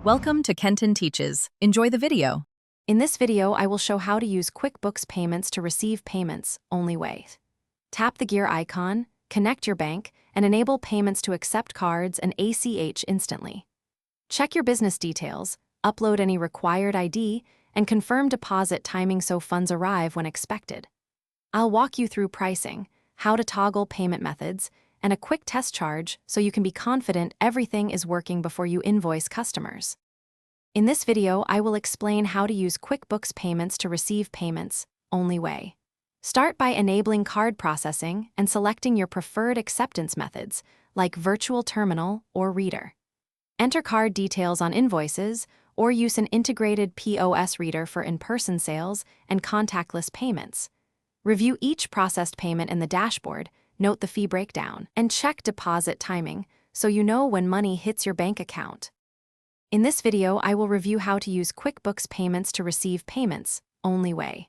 Welcome to Kenton Teaches. Enjoy the video. In this video, I will show how to use QuickBooks Payments to receive payments only way. Tap the gear icon, connect your bank, and enable payments to accept cards and ACH instantly. Check your business details, upload any required ID, and confirm deposit timing so funds arrive when expected. I'll walk you through pricing, how to toggle payment methods, and a quick test charge so you can be confident everything is working before you invoice customers. In this video, I will explain how to use QuickBooks Payments to receive payments only way. Start by enabling card processing and selecting your preferred acceptance methods, like virtual terminal or reader. Enter card details on invoices or use an integrated POS reader for in-person sales and contactless payments. Review each processed payment in the dashboard, note the fee breakdown, and check deposit timing so you know when money hits your bank account. In this video, I will review how to use QuickBooks Payments to receive payments only way.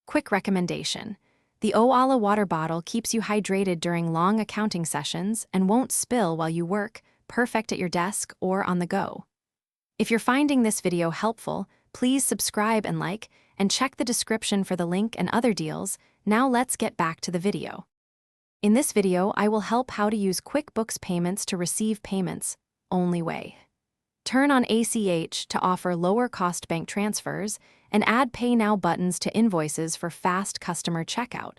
Quick recommendation. The Oala water bottle keeps you hydrated during long accounting sessions and won't spill while you work, perfect at your desk or on the go. If you're finding this video helpful, please subscribe and like, and check the description for the link and other deals. Now let's get back to the video. In this video, I will help how to use QuickBooks Payments to receive payments only way. Turn on ACH to offer lower-cost bank transfers and add Pay Now buttons to invoices for fast customer checkout.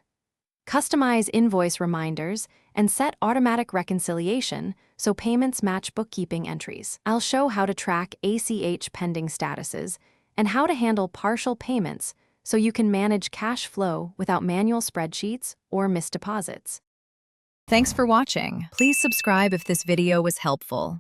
Customize invoice reminders and set automatic reconciliation so payments match bookkeeping entries. I'll show how to track ACH pending statuses and how to handle partial payments so you can manage cash flow without manual spreadsheets or missed deposits. Thanks for watching. Please subscribe if this video was helpful.